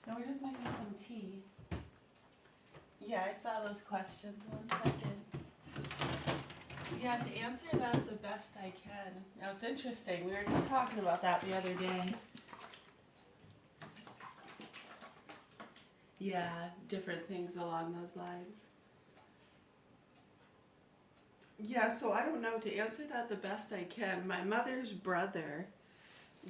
No, we're just making some tea. Yeah, I saw those questions. 1 second. Yeah, to answer that the best I can. Now, it's interesting. We were just talking about that the other day. Yeah, different things along those lines. Yeah, so I don't know. To answer that the best I can, my mother's brother,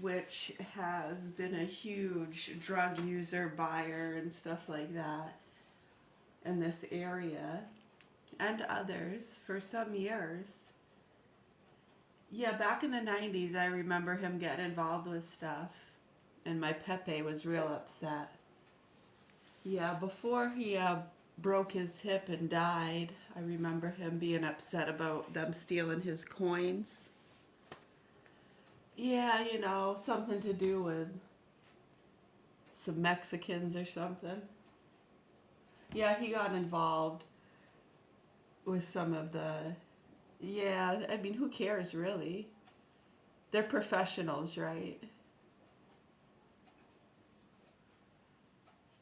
which has been a huge drug user, buyer, and stuff like that in this area, and others for some years. Yeah, back in the 90s, I remember him getting involved with stuff, and my Pepe was real upset. Yeah, before he broke his hip and died, I remember him being upset about them stealing his coins. Yeah, something to do with some Mexicans or something. Yeah, he got involved with some of the. Yeah, I mean, who cares really? They're professionals, right?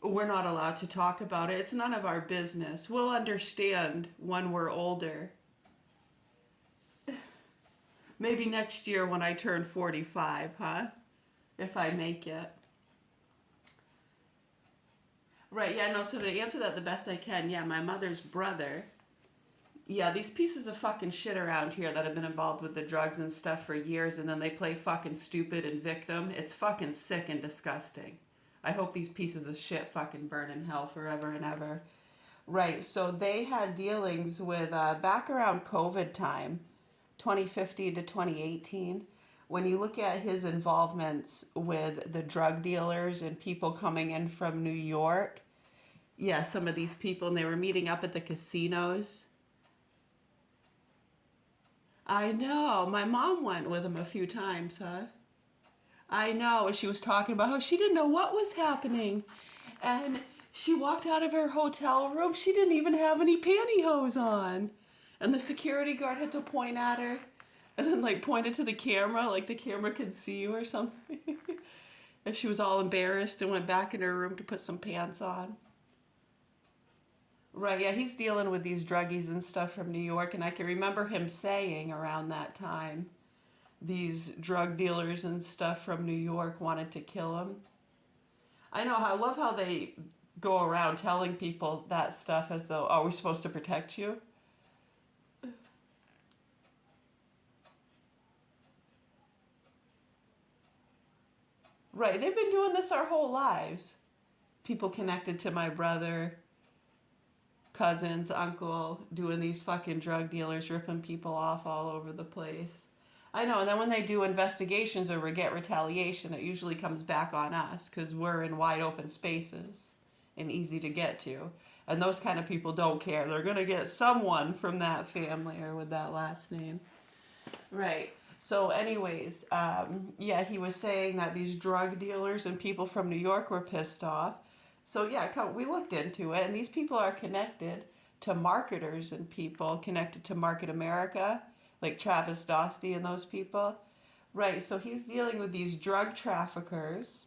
We're not allowed to talk about it. It's none of our business. We'll understand when we're older. Maybe next year when I turn 45, huh? If I make it. Right, yeah, no, so to answer that the best I can, yeah, my mother's brother. Yeah, these pieces of fucking shit around here that have been involved with the drugs and stuff for years and then they play fucking stupid and victim. It's fucking sick and disgusting. I hope these pieces of shit fucking burn in hell forever and ever. Right, so they had dealings with, back around COVID time, 2015 to 2018. When you look at his involvements with the drug dealers and people coming in from New York, yeah, some of these people, and they were meeting up at the casinos. I know. My mom went with him a few times, huh? I know. She was talking about how she didn't know what was happening. And she walked out of her hotel room. She didn't even have any pantyhose on. And the security guard had to point at her and then, like, pointed to the camera, like the camera could see you or something. And she was all embarrassed and went back in her room to put some pants on. Right, yeah, he's dealing with these druggies and stuff from New York, and I can remember him saying around that time these drug dealers and stuff from New York wanted to kill him. I know, I love how they go around telling people that stuff as though, oh, we're supposed to protect you. Right, they've been doing this our whole lives. People connected to my brother, cousins, uncle, doing these fucking drug dealers, ripping people off all over the place. I know, and then when they do investigations or we get retaliation, it usually comes back on us because we're in wide open spaces and easy to get to. And those kind of people don't care. They're going to get someone from that family or with that last name. Right. So, anyways, yeah, he was saying that these drug dealers and people from New York were pissed off. So, yeah, we looked into it, and these people are connected to marketers and people connected to Market America, like Travis Dosty and those people. Right, so he's dealing with these drug traffickers.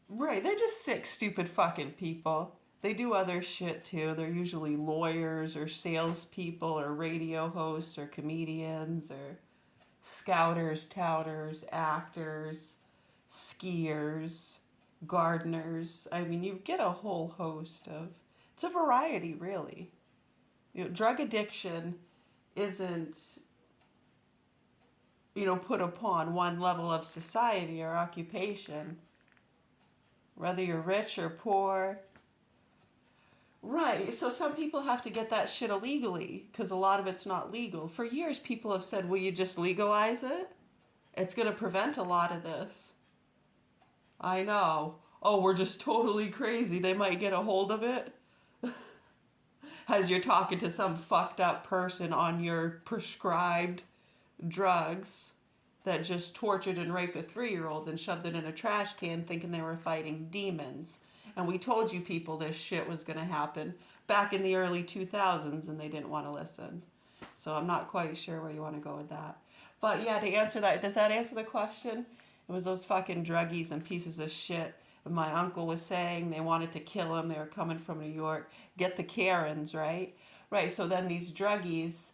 Right, they're just sick, stupid fucking people. They do other shit too. They're usually lawyers or salespeople or radio hosts or comedians or scouters, touters, actors, skiers, gardeners. I mean, you get a whole host of. It's a variety, really. Drug addiction isn't, put upon one level of society or occupation, whether you're rich or poor. Right, so some people have to get that shit illegally because a lot of it's not legal. For years, people have said, will you just legalize it? It's going to prevent a lot of this. I know. Oh, we're just totally crazy. They might get a hold of it. As you're talking to some fucked up person on your prescribed drugs that just tortured and raped a 3-year-old and shoved it in a trash can thinking they were fighting demons. And we told you people this shit was going to happen back in the early 2000s and they didn't want to listen. So I'm not quite sure where you want to go with that. But yeah, to answer that, does that answer the question? It was those fucking druggies and pieces of shit. And my uncle was saying they wanted to kill him. They were coming from New York. Get the Karens, right? Right. So then these druggies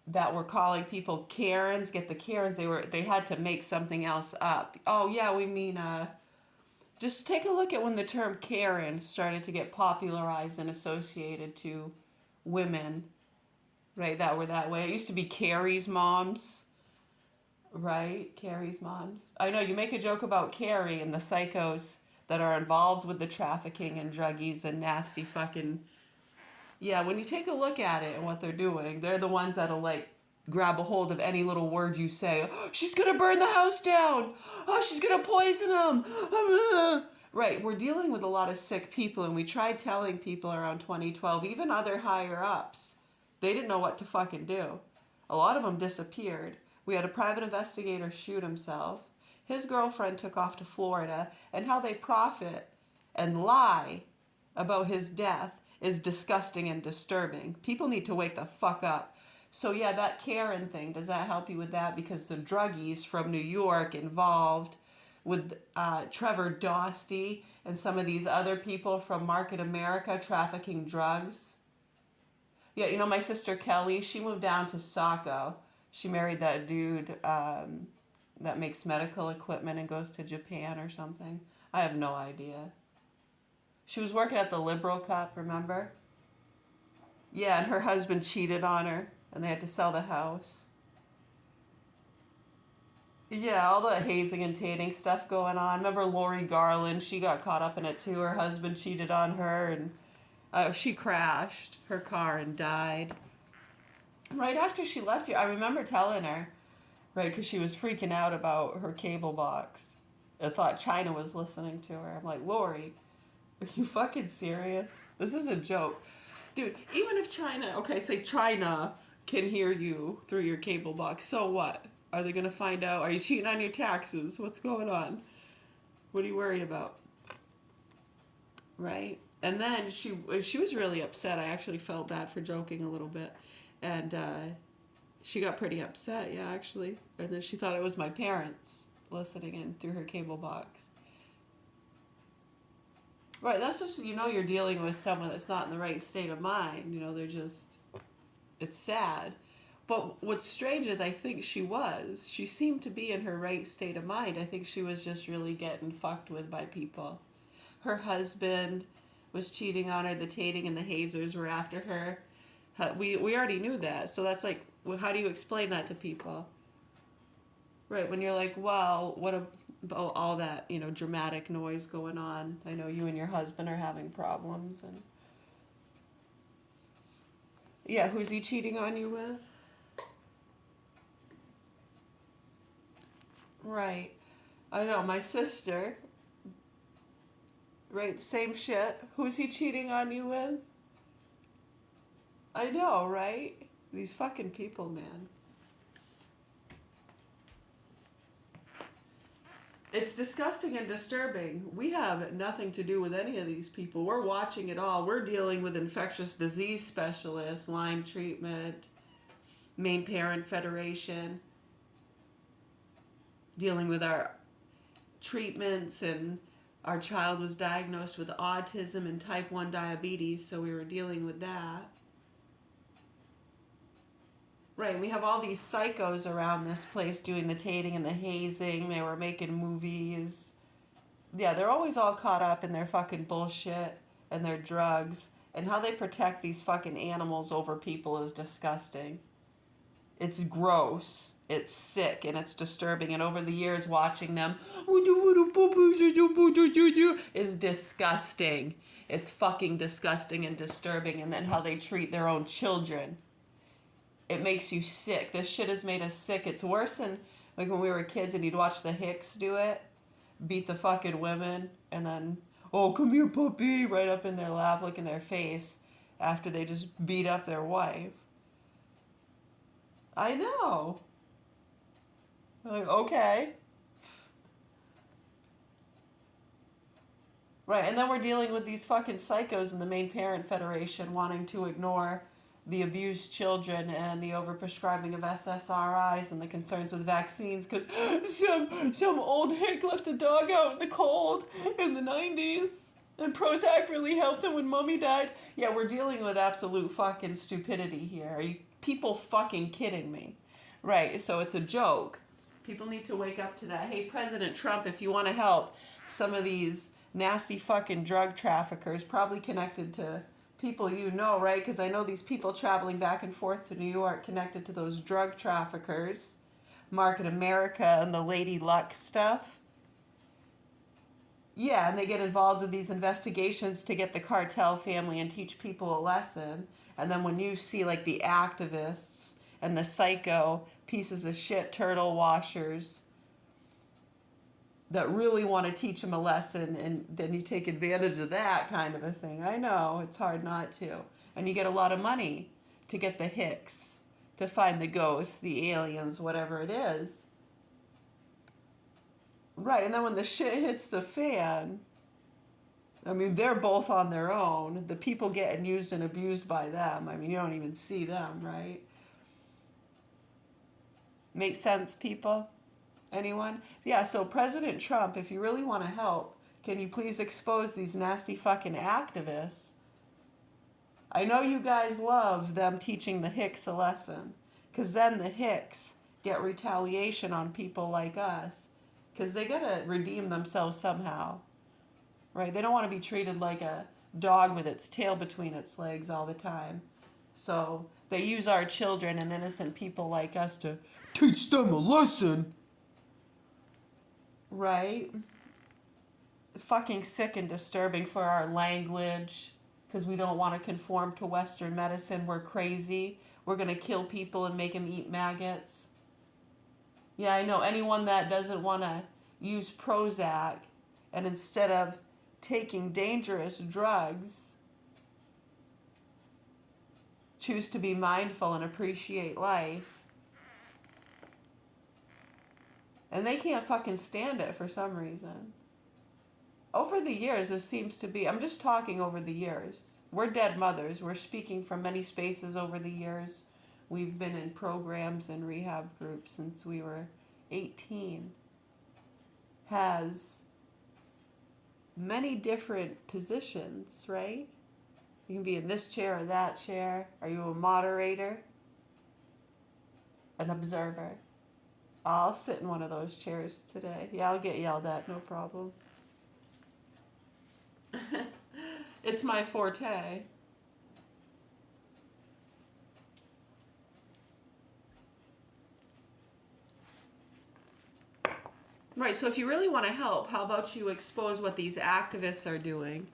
that were calling people Karens, get the Karens. They had to make something else up. Oh yeah, we mean just take a look at when the term Karen started to get popularized and associated to women, right? That were that way. It used to be Carrie's moms, right? Carrie's moms. I know you make a joke about Carrie and the psychos that are involved with the trafficking and druggies and nasty fucking. Yeah, when you take a look at it and what they're doing, they're the ones that'll like grab a hold of any little word you say. Oh, she's gonna burn the house down. Oh, she's gonna poison them. Right, we're dealing with a lot of sick people, and we tried telling people around 2012, even other higher ups, they didn't know what to fucking do. A lot of them disappeared. We had a private investigator shoot himself. His girlfriend took off to Florida, and how they profit and lie about his death is disgusting and disturbing. People need to wake the fuck up. So yeah, that Karen thing, does that help you with that? Because the druggies from New York involved with Trevor Dosty and some of these other people from Market America trafficking drugs. Yeah, you know, my sister Kelly, she moved down to Saco. She married that dude that makes medical equipment and goes to Japan or something. I have no idea. She was working at the Liberal Cup, remember? Yeah, and her husband cheated on her, and they had to sell the house. Yeah, all the hazing and tainting stuff going on. Remember Lori Garland? She got caught up in it too. Her husband cheated on her, and she crashed her car and died. Right after she left you, I remember telling her, right, because she was freaking out about her cable box. I thought China was listening to her. I'm like, Lori, are you fucking serious? This is a joke. Dude, even if China, okay, say China can hear you through your cable box, so what? Are they going to find out? Are you cheating on your taxes? What's going on? What are you worried about? Right? And then she was really upset. I actually felt bad for joking a little bit. And she got pretty upset, yeah, actually. And then she thought it was my parents listening in through her cable box. Right, that's just, you know, you're dealing with someone that's not in the right state of mind. You know, they're just, it's sad. But what's strange is I think she seemed to be in her right state of mind. I think she was just really getting fucked with by people. Her husband was cheating on her, the tating and the hazers were after her. We already knew that, so that's like, well, how do you explain that to people? Right, when you're like, well, what about all that, you know, dramatic noise going on? I know you and your husband are having problems, and yeah, who's he cheating on you with? Right, I know, my sister, right, same shit. Who's he cheating on you with? I know, right? These fucking people, man. It's disgusting and disturbing. We have nothing to do with any of these people. We're watching it all. We're dealing with infectious disease specialists, Lyme treatment, Maine Parent Federation, dealing with our treatments, and our child was diagnosed with autism and type 1 diabetes, so we were dealing with that. Right, we have all these psychos around this place doing the tating and the hazing. They were making movies. Yeah, they're always all caught up in their fucking bullshit and their drugs. And how they protect these fucking animals over people is disgusting. It's gross. It's sick and it's disturbing. And over the years, watching them is disgusting. It's fucking disgusting and disturbing. And then how they treat their own children. It makes you sick. This shit has made us sick. It's worse than like when we were kids and you'd watch the Hicks do it, beat the fucking women, and then, oh, come here, puppy, right up in their lap, look in their face, after they just beat up their wife. I know. Like, okay. Right, and then we're dealing with these fucking psychos in the Maine Parent Federation wanting to ignore the abused children and the overprescribing of SSRIs and the concerns with vaccines because some old hick left a dog out in the cold in the 90s and Prozac really helped him when mommy died. Yeah, we're dealing with absolute fucking stupidity here. Are you people fucking kidding me? Right, so it's a joke. People need to wake up to that. Hey, President Trump, if you want to help some of these nasty fucking drug traffickers, probably connected to people you know, right? Because I know these people traveling back and forth to New York connected to those drug traffickers, Market America and the Lady Luck stuff. Yeah, and they get involved in these investigations to get the cartel family and teach people a lesson. And then when you see like the activists and the psycho pieces of shit turtle washers that really want to teach them a lesson, and then you take advantage of that kind of a thing. I know, it's hard not to. And you get a lot of money to get the hicks, to find the ghosts, the aliens, whatever it is. Right, and then when the shit hits the fan, I mean, they're both on their own. The people getting used and abused by them, I mean, you don't even see them, right? Make sense, people? Anyone? Yeah, so President Trump, if you really want to help, can you please expose these nasty fucking activists? I know you guys love them teaching the hicks a lesson, because then the hicks get retaliation on people like us, because they gotta redeem themselves somehow, right? They don't want to be treated like a dog with its tail between its legs all the time. So they use our children and innocent people like us to teach them a lesson. Right? Fucking sick and disturbing for our language because we don't want to conform to Western medicine. We're crazy. We're going to kill people and make them eat maggots. Yeah, I know. Anyone that doesn't want to use Prozac and instead of taking dangerous drugs, choose to be mindful and appreciate life. And they can't fucking stand it for some reason. Over the years, this seems to be, I'm just talking over the years. We're dead mothers. We're speaking from many spaces over the years. We've been in programs and rehab groups since we were 18. Has many different positions, right? You can be in this chair or that chair. Are you a moderator? An observer? I'll sit in one of those chairs today. Yeah, I'll get yelled at, no problem. It's my forte. Right, so if you really want to help, how about you expose what these activists are doing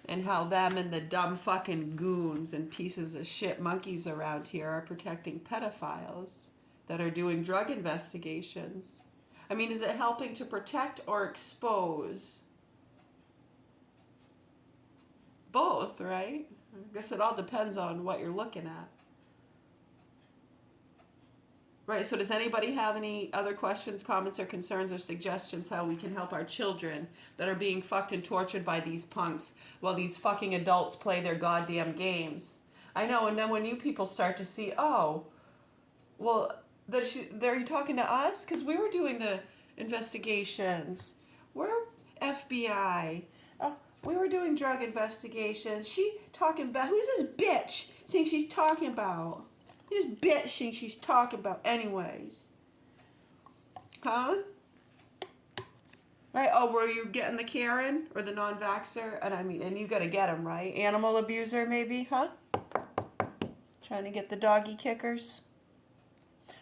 and how them and the dumb fucking goons and pieces of shit monkeys around here are protecting pedophiles that are doing drug investigations. I mean, is it helping to protect or expose? Both, right? I guess it all depends on what you're looking at. Right, so does anybody have any other questions, comments, or concerns or suggestions how we can help our children that are being fucked and tortured by these punks while these fucking adults play their goddamn games? I know, and then when you people start to see, oh, well, they're talking to us? Because we were doing the investigations. We're FBI. We were doing drug investigations. She talking about, who's this bitch think she's talking about? This bitch thinks she's talking about anyways. Huh? Right? Oh, were you getting the Karen or the non-vaxxer? And I mean, and you gotta get them, right? Animal abuser maybe, huh? Trying to get the doggy kickers?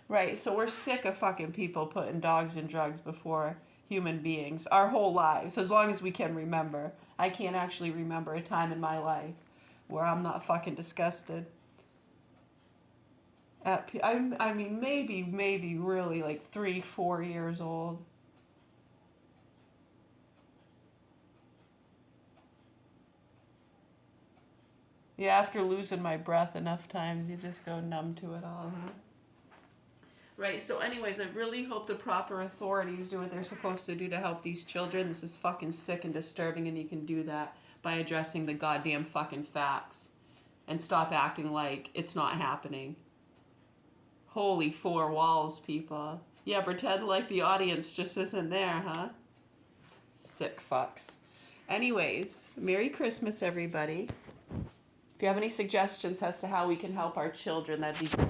Right, so we're sick of fucking people putting dogs and drugs before human beings our whole lives, as long as we can remember. I can't actually remember a time in my life where I'm not fucking disgusted. I mean, maybe really like 3-4 years old. Yeah, after losing my breath enough times, you just go numb to it all. Huh? Right, so anyways, I really hope the proper authorities do what they're supposed to do to help these children. This is fucking sick and disturbing, and you can do that by addressing the goddamn fucking facts. and stop acting like it's not happening. Holy four walls, people. Yeah, pretend like the audience just isn't there, huh? Sick fucks. Anyways, Merry Christmas, everybody. If you have any suggestions as to how we can help our children, that'd be great.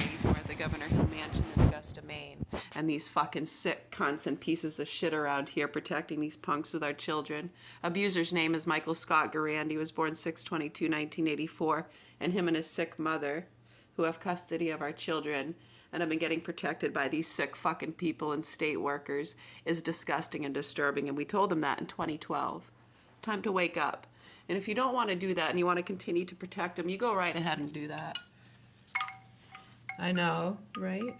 For the Governor Hill Mansion in Augusta, Maine, and these fucking sick cunts and pieces of shit around here protecting these punks with our children. Abuser's name is Michael Scott Garand. He was born 6/22/1984, and him and his sick mother, who have custody of our children and have been getting protected by these sick fucking people and state workers, is disgusting and disturbing, and we told them that in 2012. It's time to wake up. And if you don't want to do that and you want to continue to protect them, you go right ahead and do that. I know, right?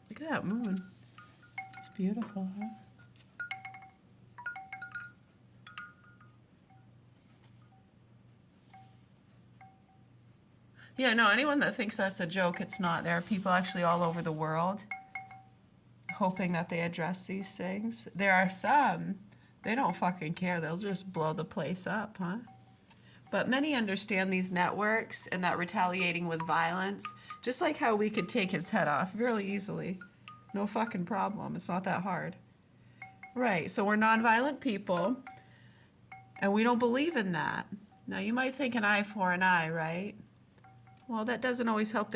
Look at that moon. It's beautiful, huh? Yeah, no, anyone that thinks that's a joke, it's not. There are people actually all over the world hoping that they address these things. There are some, they don't fucking care. They'll just blow the place up, huh? But many understand these networks and that retaliating with violence, just like how we could take his head off really easily. No fucking problem. It's not that hard. Right, so we're nonviolent people, and we don't believe in that. Now, you might think an eye for an eye, right? Well, that doesn't always help